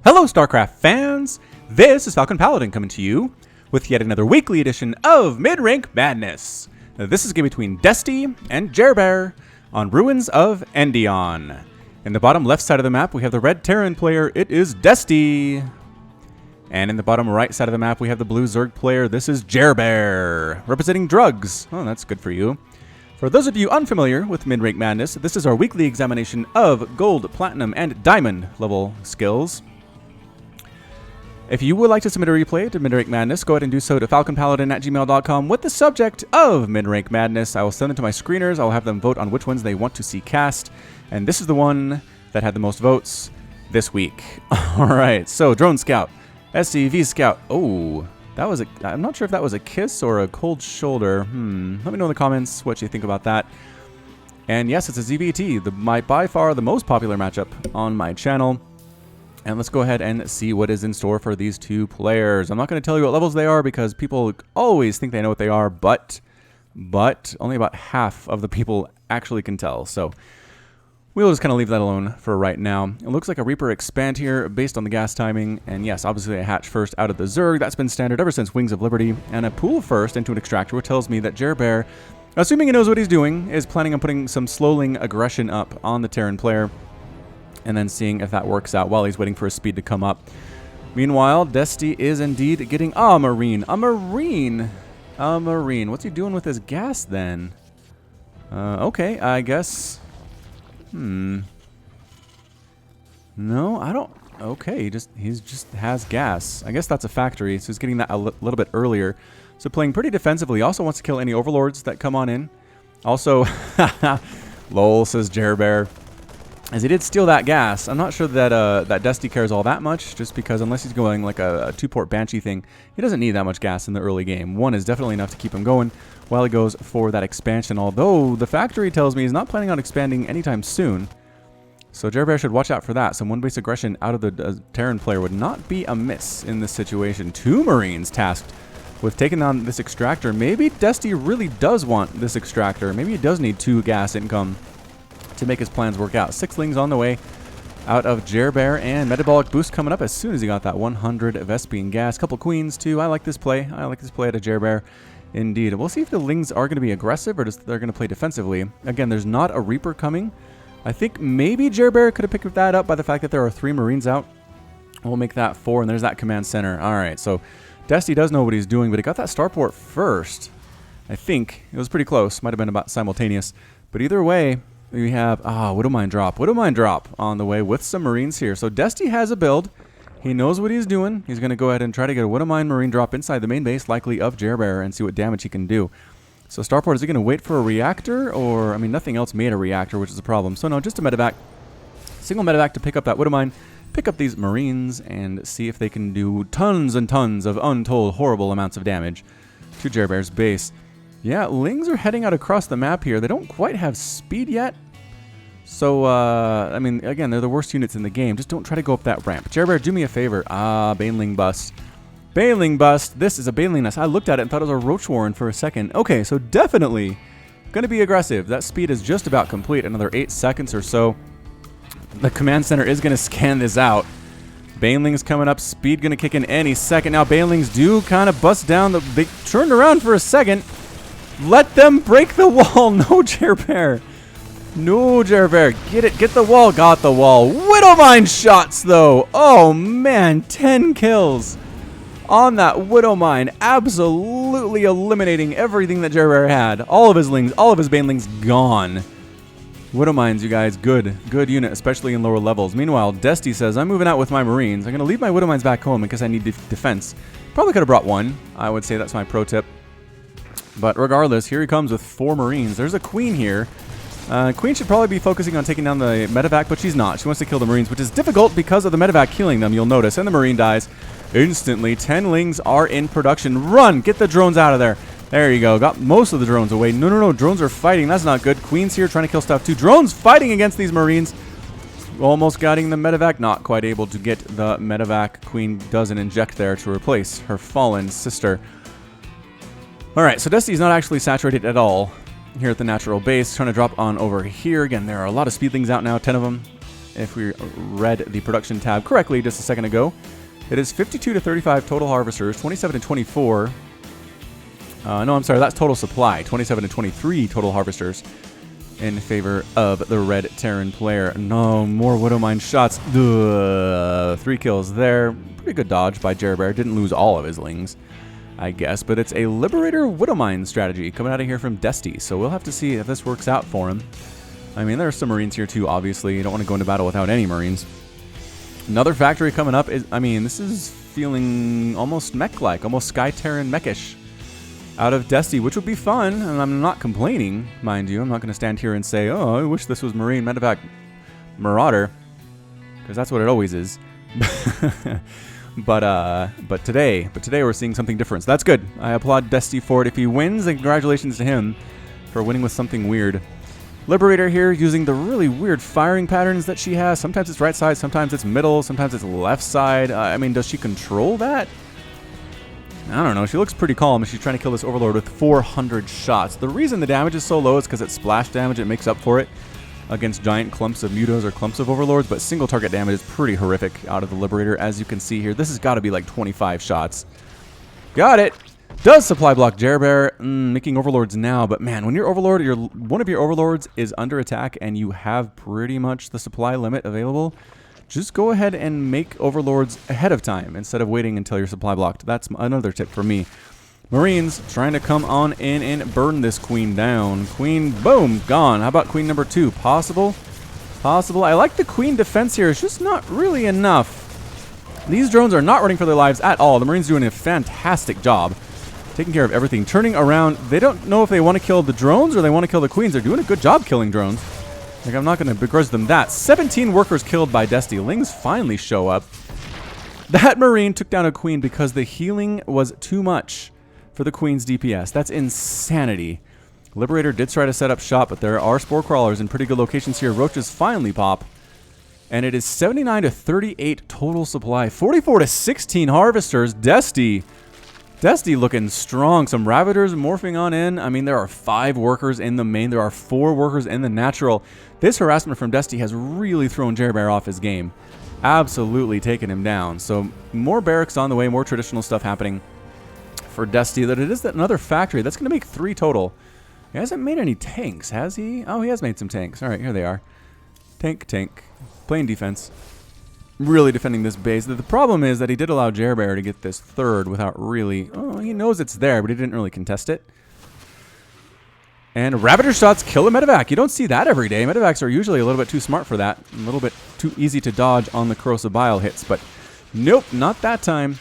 Hello StarCraft fans! This is Falcon Paladin coming to you with yet another weekly edition of Midrank Madness. This is a game between Desty and JerBear on Ruins of Endion. In the bottom left side of the map we have the red Terran player, it is Desty. And in the bottom right side of the map we have the blue Zerg player, this is JerBear, representing drugs. Oh, that's good for you. For those of you unfamiliar with Midrank Madness, this is our weekly examination of gold, platinum, and diamond level skills. If you would like to submit a replay to Midrank Madness, go ahead and do so to falconpaladin@gmail.com with the subject of Midrank Madness. I will send them to my screeners. I will have them vote on which ones they want to see cast. And this is the one that had the most votes this week. Alright, so Drone Scout, SCV Scout. Oh, that was I'm not sure if that was a kiss or a cold shoulder. Let me know in the comments what you think about that. And yes, it's a ZVT, by far the most popular matchup on my channel. And let's go ahead and see what is in store for these two players. I'm not going to tell you what levels they are because people always think they know what they are, but only about half of the people actually can tell. So we'll just kind of leave that alone for right now. It looks like a Reaper expand here based on the gas timing. And yes, obviously a hatch first out of the Zerg. That's been standard ever since Wings of Liberty. And a pool first into an extractor, which tells me that JerBear, assuming he knows what he's doing, is planning on putting some slowing aggression up on the Terran player, and then seeing if that works out while he's waiting for his speed to come up. Meanwhile, Desty is indeed getting a Marine. What's he doing with his gas then? Okay, I guess. No, I don't. Okay, he just has gas. I guess that's a factory, so he's getting that a little bit earlier. So playing pretty defensively. He also wants to kill any overlords that come on in. Also, lol, says JerBear. As he did steal that gas, I'm not sure that that Desty cares all that much, just because unless he's going like a two-port Banshee thing, he doesn't need that much gas in the early game. One is definitely enough to keep him going while he goes for that expansion, although the factory tells me he's not planning on expanding anytime soon. So JerBear should watch out for that. Some one-base aggression out of the Terran player would not be amiss in this situation. Two Marines tasked with taking on this extractor. Maybe Desty really does want this extractor. Maybe he does need two gas income to make his plans work out. 6 lings on the way out of JerBear, and metabolic boost coming up as soon as he got that 100 Vespian gas. Couple queens too. I like this play. I like this play out of JerBear. Indeed. We'll see if the lings are going to be aggressive or just they're going to play defensively. Again, there's not a Reaper coming. I think maybe JerBear could have picked that up by the fact that there are 3 Marines out. We'll make that 4, and there's that command center. Alright, so Desty does know what he's doing, but he got that starport first. I think it was pretty close. Might have been about simultaneous. But either way, we have, Widowmine drop on the way with some Marines here. So Desty has a build. He knows what he's doing. He's going to go ahead and try to get a Widowmine Marine drop inside the main base, likely of JerBear, and see what damage he can do. So Starport, is he going to wait for a reactor? Or, I mean, nothing else made a reactor, which is a problem. So no, just a medevac. Single medevac to pick up that Widowmine, pick up these Marines, and see if they can do tons and tons of untold horrible amounts of damage to JerBear's base. Yeah, lings are heading out across the map here. They don't quite have speed yet. So, I mean, again, they're the worst units in the game. Just don't try to go up that ramp. JerBear, do me a favor. Baneling bust. Baneling bust. This is a Baneling nest. I looked at it and thought it was a Roach Warren for a second. Okay, so definitely going to be aggressive. That speed is just about complete. Another 8 seconds or so. The command center is going to scan this out. Baneling's coming up. Speed going to kick in any second. Now, Banelings do kind of bust down. They turned around for a second. Let them break the wall. No, JerBear. No, JerBear. Get it. Get the wall. Got the wall. Widowmine shots, though. Oh, man. 10 kills on that Widowmine. Absolutely eliminating everything that JerBear had. All of his lings, all of his banelings gone. Widowmines, you guys. Good. Good unit, especially in lower levels. Meanwhile, Desty says, I'm moving out with my Marines. I'm going to leave my Widowmines back home because I need defense. Probably could have brought one. I would say that's my pro tip. But regardless, here he comes with 4 Marines. There's a Queen here. Queen should probably be focusing on taking down the medevac, but she's not. She wants to kill the Marines, which is difficult because of the medevac killing them, you'll notice. And the Marine dies instantly. 10 lings are in production. Run! Get the drones out of there. There you go. Got most of the drones away. No. Drones are fighting. That's not good. Queen's here trying to kill stuff too. Drones fighting against these Marines. Almost getting the medevac. Not quite able to get the medevac. Queen doesn't inject there to replace her fallen sister. Alright, so Desty's not actually saturated at all here at the natural base. Trying to drop on over here. Again, there are a lot of speedlings out now, 10 of them. if we read the production tab correctly just a second ago. It is 52 to 35 total harvesters, 27 to 24. No, I'm sorry, that's total supply. 27 to 23 total harvesters in favor of the red Terran player. No, more Widowmine shots. Ugh, 3 kills there. Pretty good dodge by JerBear. Didn't lose all of his lings, I guess. But it's a Liberator Widowmine strategy coming out of here from Desty. So we'll have to see if this works out for him. I mean, there are some Marines here too, obviously. You don't want to go into battle without any Marines. Another factory coming up is, I mean, this is feeling almost mech-like, almost Sky Terran mechish out of Desty, which would be fun, and I'm not complaining, mind you. I'm not going to stand here and say, oh, I wish this was Marine Medevac Marauder, because that's what it always is. but today we're seeing something different, so that's good. I applaud Desty for it. If he wins, then congratulations to him for winning with something weird. Liberator here using the really weird firing patterns that she has. Sometimes it's right side, sometimes it's middle, sometimes it's left side. I mean, does she control that? I don't know. She looks pretty calm as she's trying to kill this Overlord with 400 shots. The reason the damage is so low is because it's splash damage. It makes up for it against giant clumps of Mutos or clumps of Overlords, but single target damage is pretty horrific out of the Liberator, as you can see here. This has got to be like 25 shots. Got it! Does supply block JerBear, making Overlords now, but man, when your Overlord, one of your Overlords is under attack and you have pretty much the supply limit available, just go ahead and make Overlords ahead of time instead of waiting until you're supply blocked. That's another tip for me. Marines trying to come on in and burn this Queen down. Queen, boom, gone. How about Queen number 2? Possible? Possible. I like the Queen defense here. It's just not really enough. These drones are not running for their lives at all. The Marines doing a fantastic job taking care of everything. Turning around. They don't know if they want to kill the drones or they want to kill the Queens. They're doing a good job killing drones. Like, I'm not going to begrudge them that. 17 workers killed by Desty. Lings finally show up. That Marine took down a Queen because the healing was too much for the Queen's DPS. That's insanity. Liberator did try to set up shop, but there are Spore Crawlers in pretty good locations here. Roaches finally pop. And it is 79 to 38 total supply. 44 to 16 harvesters. Desty looking strong. Some Ravagers morphing on in. I mean, there are 5 workers in the main. There are 4 workers in the natural. This harassment from Desty has really thrown JerBear off his game. Absolutely taken him down. So more barracks on the way, more traditional stuff happening for Desty. That it is another factory. That's going to make 3 total. He hasn't made any tanks, has he? Oh, he has made some tanks. All right, here they are. Tank. Playing defense. Really defending this base. The problem is that he did allow JerBear to get this 3rd without really... Oh, he knows it's there, but he didn't really contest it. And Ravager shots kill a Medevac. You don't see that every day. Medevacs are usually a little bit too smart for that. A little bit too easy to dodge on the Corrosive Bile hits, but nope, not that time.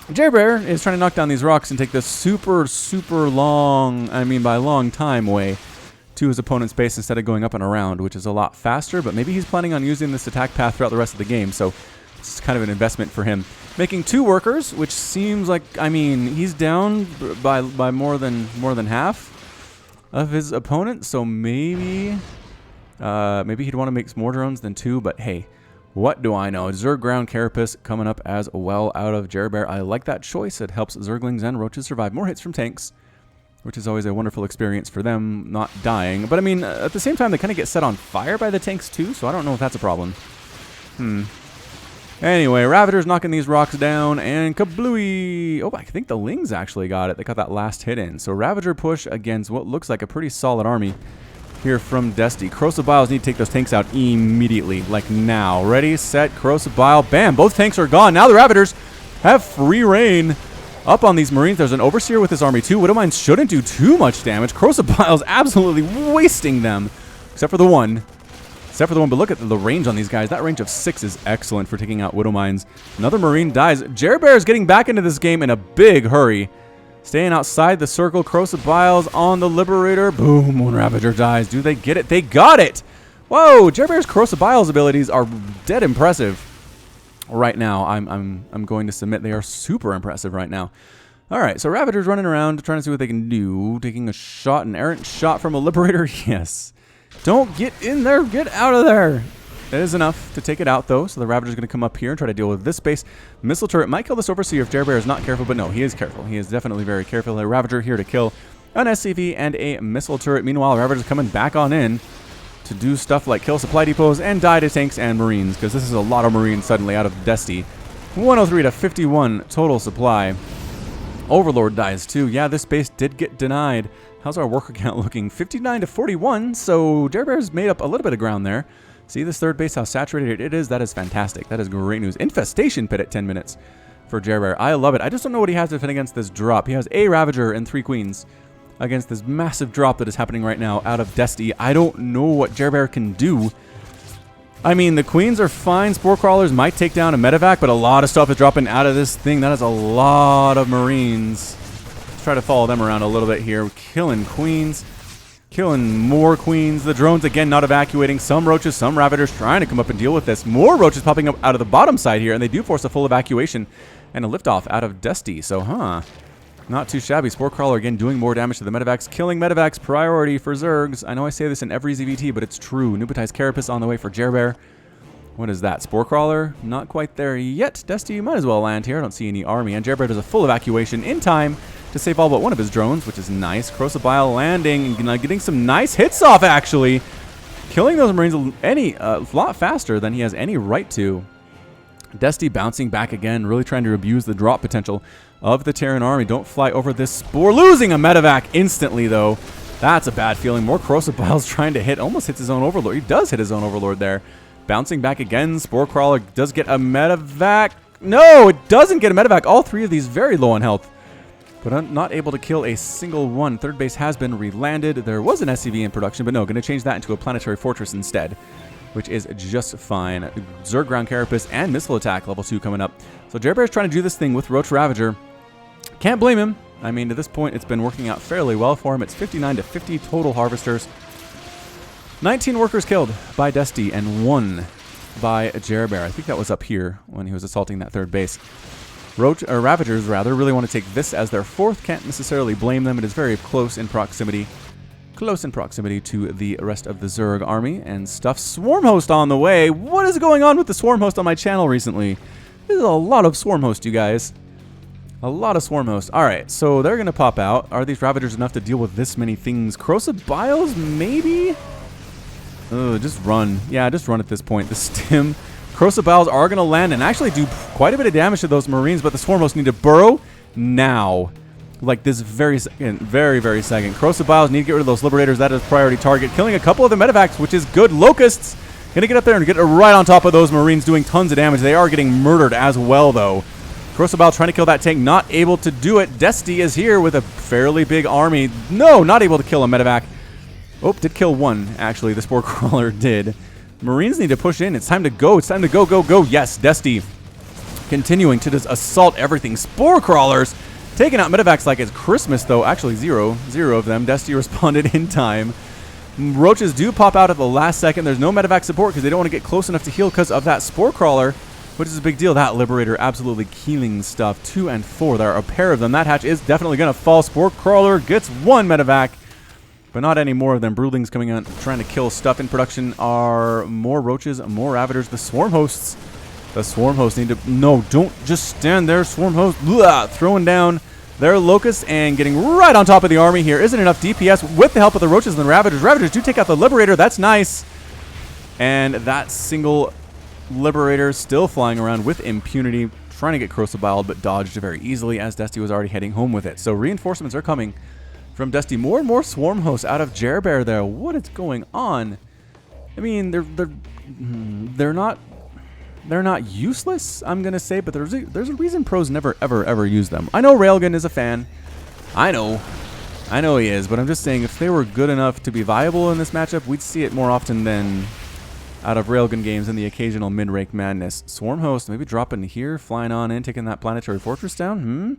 JerBear is trying to knock down these rocks and take this super long, I mean by long time, way to his opponent's base instead of going up and around, which is a lot faster, but maybe he's planning on using this attack path throughout the rest of the game, so it's kind of an investment for him. Making 2 workers, which seems like, I mean, he's down by more than half of his opponent, so maybe he'd want to make more drones than 2, but hey, what do I know? Zerg Ground Carapace coming up as well out of JerBear. I like that choice. It helps Zerglings and Roaches survive more hits from tanks, which is always a wonderful experience for them, not dying. But I mean, at the same time, they kind of get set on fire by the tanks too, so I don't know if that's a problem. Anyway, Ravager's knocking these rocks down, and kablooey! Oh, I think the Lings actually got it. They got that last hit in. So Ravager push against what looks like a pretty solid army here from Desty. Corrosive Biles need to take those tanks out immediately, like now. Ready, set, Corrosive Bile, bam! Both tanks are gone. Now the Ravagers have free reign up on these Marines. There's an Overseer with his army too. Widowmines shouldn't do too much damage. Corrosive Bile's absolutely wasting them, except for the one. But look at the range on these guys. That range of 6 is excellent for taking out Widowmines. Another Marine dies. JerBear is getting back into this game in a big hurry. Staying outside the circle. Corrosive Biles on the Liberator. Boom, one Ravager dies. Do they get it? They got it! Whoa, JerBear's Corrosive Biles abilities are dead impressive right now. I'm going to submit they are super impressive right now. All right, so Ravager's running around trying to see what they can do. Taking a shot, an errant shot from a Liberator. Yes. Don't get in there. Get out of there. That is enough to take it out, though. So the Ravager's going to come up here and try to deal with this space. Missile turret might kill this Overseer if JerBear is not careful, but no, he is careful. He is definitely very careful. A Ravager here to kill an SCV and a missile turret. Meanwhile, Ravager's coming back on in to do stuff like kill supply depots and die to tanks and marines, because this is a lot of marines suddenly out of desty. 103 to 51 total supply. Overlord dies too. Yeah, this base did get denied. How's our worker count looking? 59 to 41, so JerBear's made up a little bit of ground there. See this third base, how saturated it is? That is fantastic. That is great news. Infestation pit at 10 minutes for JerBear. I love it. I just don't know what he has to defend against this drop. He has a Ravager and 3 Queens against this massive drop that is happening right now out of desty. I don't know what JerBear can do. I mean, the Queens are fine. Spore Crawlers might take down a Medevac, but a lot of stuff is dropping out of this thing. That is a lot of Marines. Let's try to follow them around a little bit here. Killing Queens. Killing more Queens. The drones, again, not evacuating. Some Roaches, some Ravagers trying to come up and deal with this. More Roaches popping up out of the bottom side here, and they do force a full evacuation and a liftoff out of desty. So, not too shabby. Spore Crawler, again, doing more damage to the Medevacs. Killing Medevacs, priority for Zergs. I know I say this in every ZVT, but it's true. Nubitized Carapace on the way for JerBear. What is that? Spore Crawler? Not quite there yet. Desty, you might as well land here. I don't see any army. And JerBear does a full evacuation in time to save all but one of his drones, which is nice. Corrosive Bile landing and getting some nice hits off, actually. Killing those Marines a lot faster than he has any right to. Desty bouncing back again, really trying to abuse the drop potential of the Terran army. Don't fly over this spore. Losing a Medevac instantly, though. That's a bad feeling. More Corrosive Biles trying to hit. Almost hits his own Overlord. He does hit his own Overlord there. Bouncing back again. Spore Crawler does get a Medevac. No, it doesn't get a Medevac. All 3 of these very low on health, but I'm not able to kill a single one. Third base has been relanded. There was an SCV in production, but no, going to change that into a planetary fortress instead, which is just fine. Zerg Ground Carapace and Missile Attack level 2 coming up. So JerBear is trying to do this thing with Roach Ravager. Can't blame him. I mean, to this point, it's been working out fairly well for him. It's 59 to 50 total harvesters. 19 workers killed by desty and 1 by JerBear. I think that was up here when he was assaulting that third base. Ravagers, rather, really want to take this as their 4th. Can't necessarily blame them. It is very close in proximity. Close in proximity to the rest of the Zerg army and stuff. Swarm Host on the way. What is going on with the Swarm Host on my channel recently? There's a lot of Swarm Host, you guys. A lot of Swarm Host. Alright, so they're going to pop out. Are these Ravagers enough to deal with this many things? Corrosive Biles, maybe? Just run. Yeah, just run at this point. The Stim. Corrosive Biles are going to land and actually do quite a bit of damage to those Marines, but the Swarm Host need to burrow now. Like this very second. Very, very second. Corrosive Biles need to get rid of those Liberators. That is priority target. Killing a couple of the Medevacs, which is good. Locusts going to get up there and get right on top of those Marines, doing tons of damage. They are getting murdered as well, though. Corrosive Bile trying to kill that tank. Not able to do it. Desty is here with a fairly big army. No, not able to kill a Medevac. Oh, did kill one, actually. The Spore Crawler did. Marines need to push in. It's time to go. It's time to go, go, go. Yes, Desty continuing to just assault everything. Spore Crawlers taking out Medevacs like it's Christmas, though. Actually, zero of them. Desty responded in time. Roaches do pop out at the last second. There's no Medevac support because they don't want to get close enough to heal because of that Spore Crawler, which is a big deal. That Liberator absolutely killing stuff. 2 and 4. There are a pair of them. That hatch is definitely going to fall. Spore Crawler gets 1 Medevac, but not any more of them. Broodlings coming out trying to kill stuff in production are more Roaches, more Ravagers. The Swarm Hosts. The Swarm Hosts need to... No, don't just stand there, Swarm Host. Blah, throwing down their Locusts and getting right on top of the army here. Isn't enough DPS with the help of the Roaches and the Ravagers. Ravagers do take out the Liberator. That's nice. And that single Liberator still flying around with impunity, trying to get Corrosive Bile, but dodged very easily as Desty was already heading home with it. So reinforcements are coming from Desty. More and more Swarm Hosts out of JerBear there. What is going on? I mean, they're not useless, I'm gonna say, but there's a reason pros never ever use them. I know Railgun is a fan. I know he is, but I'm just saying if they were good enough to be viable in this matchup, we'd see it more often than out of Railgun games and the occasional mid-rank madness. Swarm Host maybe dropping here, flying on in, taking that planetary fortress down.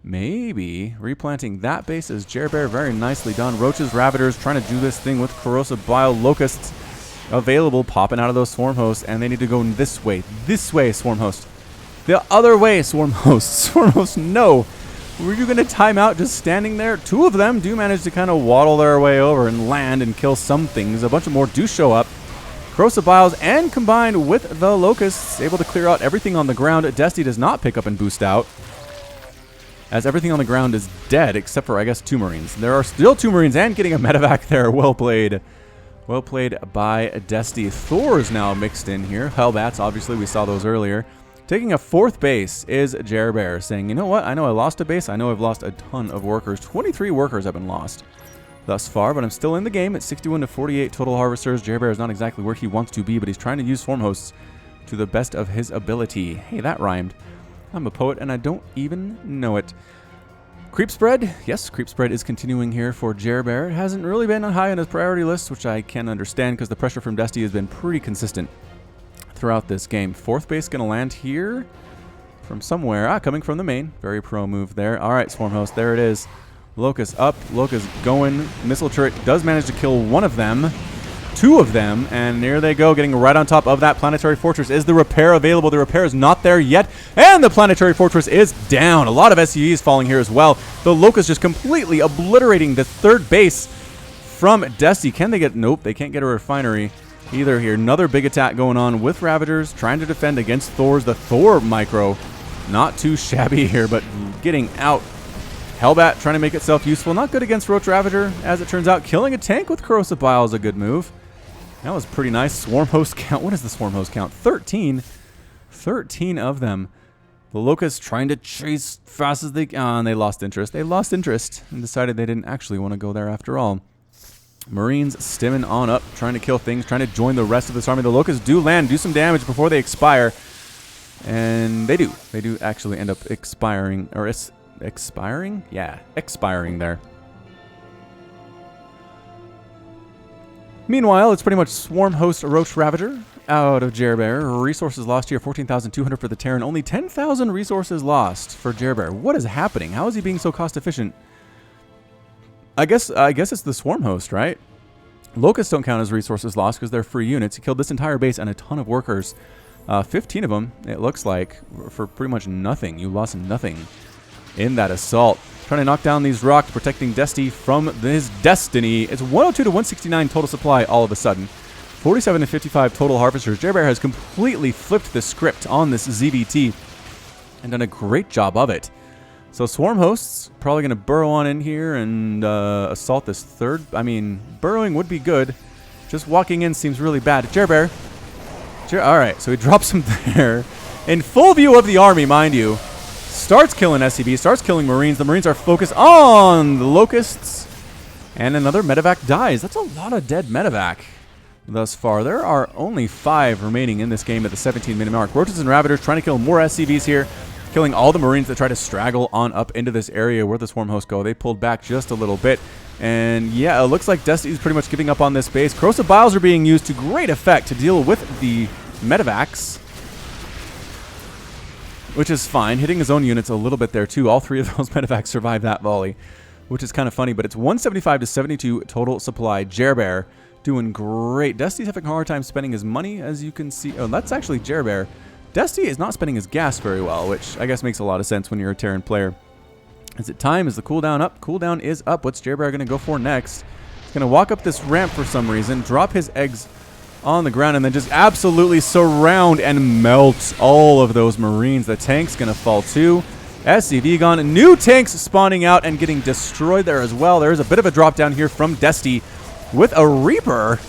Maybe replanting that base as JerBear. Very nicely done. Roaches, Ravagers trying to do this thing with Corrosive Bile. Locusts available, popping out of those Swarm Hosts, and they need to go this way, Swarm Host. The other way, Swarm Host. Swarm Host, no. Were you going to time out just standing there? 2 of them do manage to kind of waddle their way over and land and kill some things. A bunch of more do show up. Corrosive Biles and combined with the Locusts, able to clear out everything on the ground. Desty does not pick up and boost out, as everything on the ground is dead except for, I guess, 2 Marines. There are still 2 Marines and getting a Medevac there. Well played. Well played by desty. Thor is now mixed in here. Hellbats, obviously, we saw those earlier. Taking a 4th base is JerBear, saying, you know what? I know I lost a base. I know I've lost a ton of workers. 23 workers have been lost thus far, but I'm still in the game at 61 to 48 total harvesters. JerBear is not exactly where he wants to be, but he's trying to use swarm hosts to the best of his ability. Hey, that rhymed. I'm a poet, and I don't even know it. Creep spread. Yes, creep spread is continuing here for JerBear. It hasn't really been high on his priority list, which I can understand because the pressure from desty has been pretty consistent throughout this game. 4th base going to land here from somewhere. Coming from the main. Very pro move there. All right, swarm host. There it is. Locust up. Locust going. Missile turret does manage to kill one of them. 2 of them, and there they go, getting right on top of that planetary fortress. Is the repair available? The repair is not there yet, and the planetary fortress is down. A lot of SCVs falling here as well. The Locust just completely obliterating the 3rd base from desty. Can they get... Nope, they can't get a refinery either here. Another big attack going on with Ravagers, trying to defend against Thors. The Thor micro, not too shabby here, but getting out. Hellbat trying to make itself useful. Not good against Roach Ravager, as it turns out. Killing a tank with Corrosive Bile is a good move. That was pretty nice. Swarm host count. What is the swarm host count? 13. 13 of them. The Locusts trying to chase fast as they can. And they lost interest. They lost interest and decided they didn't actually want to go there after all. Marines stimming on up, trying to kill things, trying to join the rest of this army. The Locusts do land, do some damage before they expire. And they do. They do actually end up expiring. Or expiring? Yeah, expiring there. Meanwhile, it's pretty much Swarm Host Roach Ravager out of JerBear. Resources lost here, 14,200 for the Terran. Only 10,000 resources lost for JerBear. What is happening? How is he being so cost efficient? I guess it's the Swarm Host, right? Locusts don't count as resources lost because they're free units. He killed this entire base and a ton of workers. 15 of them, it looks like, for pretty much nothing. You lost nothing in that assault. Trying to knock down these rocks, protecting desty from his destiny. It's 102 to 169 total supply all of a sudden. 47 to 55 total harvesters. JerBear has completely flipped the script on this ZVT and done a great job of it. So Swarm Hosts probably going to burrow on in here and assault this 3rd. I mean, burrowing would be good. Just walking in seems really bad. JerBear. Alright, so he drops him there. In full view of the army, mind you. Starts killing SCV, starts killing Marines. The Marines are focused on the Locusts. And another medevac dies. That's a lot of dead medevac thus far. There are only 5 remaining in this game at the 17-minute mark. Roaches and Ravagers trying to kill more SCVs here. Killing all the Marines that try to straggle on up into this area where the Swarm Hosts go. They pulled back just a little bit. And yeah, it looks like Destiny is pretty much giving up on this base. Corrosive Biles are being used to great effect to deal with the medevacs, which is fine. Hitting his own units a little bit there too. All 3 of those medevacs survive that volley, which is kind of funny. But it's 175 to 72 total supply. JerBear doing great. Desty's having a hard time spending his money, as you can see. Oh, that's actually JerBear. Desty is not spending his gas very well, which I guess makes a lot of sense when you're a Terran player. Is it time? Is the cooldown up? Cooldown is up. What's JerBear going to go for next? He's going to walk up this ramp for some reason, drop his eggs on the ground, and then just absolutely surround and melt all of those Marines. The tank's going to fall too. SCV gone. New tanks spawning out and getting destroyed there as well. There's a bit of a drop down here from desty with a Reaper.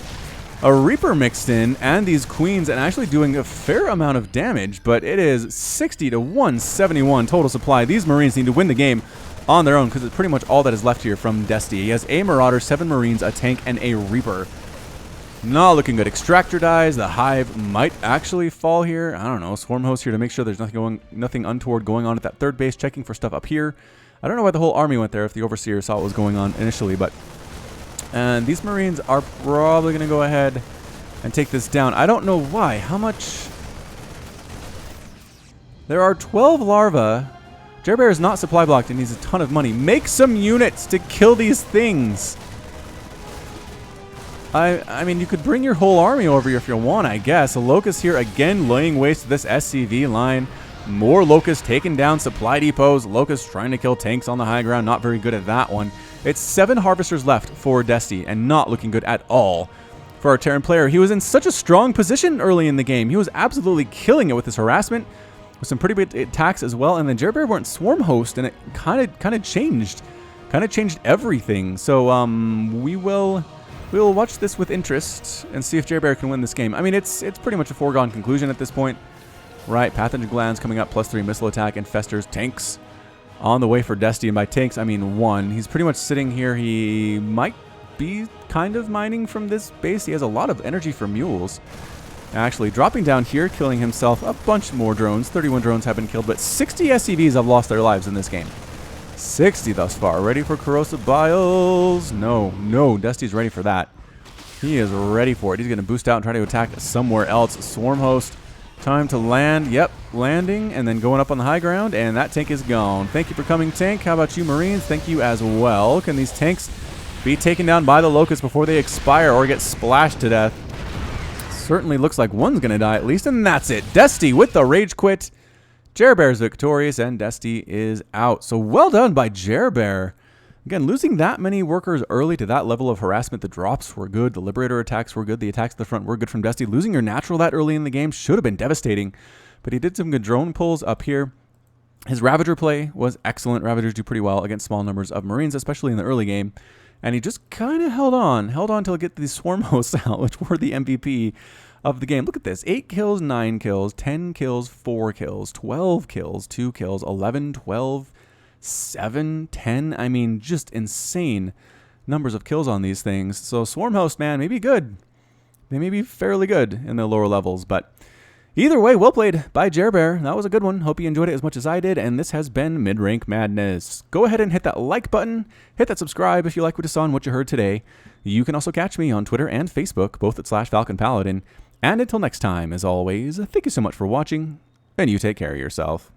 A Reaper mixed in, and these Queens, and actually doing a fair amount of damage, but it is 60 to 171 total supply. These Marines need to win the game on their own, because it's pretty much all that is left here from desty. He has a Marauder, 7 Marines, a tank, and a Reaper. Not looking good. Extractor dies. The Hive might actually fall here. I don't know. Swarm Host here to make sure there's nothing untoward going on at that 3rd base, checking for stuff up here. I don't know why the whole army went there if the Overseer saw what was going on initially, but... And these Marines are probably going to go ahead and take this down. I don't know why. How much... There are 12 larvae. JerBear is not supply blocked and needs a ton of money. Make some units to kill these things. I mean, you could bring your whole army over here if you want, I guess. A Locust here again laying waste to this SCV line. More Locusts taking down supply depots. Locusts trying to kill tanks on the high ground. Not very good at that one. It's 7 Harvesters left for desty, and not looking good at all for our Terran player. He was in such a strong position early in the game. He was absolutely killing it with his harassment, with some pretty big attacks as well. And then JerBear weren't Swarm Host, and it kind of changed everything. So we will We'll watch this with interest and see if JerBear can win this game. I mean, it's pretty much a foregone conclusion at this point. Right, Pathogen Glands coming up, +3 missile attack, Infestors, tanks on the way for desty. And by tanks, I mean 1. He's pretty much sitting here. He might be kind of mining from this base. He has a lot of energy for mules. Actually, dropping down here, killing himself a bunch more drones. 31 drones have been killed, but 60 SCVs have lost their lives in this game. 60 thus far. Ready for corrosive biles? No, Dusty's ready for that. He is ready for it. He's going to boost out and try to attack somewhere else. Swarm host, time to land. Yep, landing and then going up on the high ground, and that tank is gone. Thank you for coming, tank. How about you, Marines? Thank you as well. Can these tanks be taken down by the locusts before they expire or get splashed to death? Certainly looks like one's going to die at least, and that's it. Desty with the rage quit. JerBear is victorious, and desty is out. So well done by JerBear. Again, losing that many workers early to that level of harassment. The drops were good. The Liberator attacks were good. The attacks at the front were good from desty. Losing your natural that early in the game should have been devastating. But he did some good drone pulls up here. His Ravager play was excellent. Ravagers do pretty well against small numbers of Marines, especially in the early game. And he just kind of held on till get these swarm hosts out, which were the MVP of the game. Look at this. 8 kills, 9 kills, 10 kills, 4 kills, 12 kills, 2 kills, 11, 12, 7, 10. I mean, just insane numbers of kills on these things. So swarm host, man, may be good. They may be fairly good in the lower levels, but either way, well played by JerBear. That was a good one. Hope you enjoyed it as much as I did, and this has been Midrank Madness. Go ahead and hit that like button. Hit that subscribe if you like what you saw and what you heard today. You can also catch me on Twitter and Facebook, both at /FalconPaladin. And until next time, as always, thank you so much for watching, and you take care of yourself.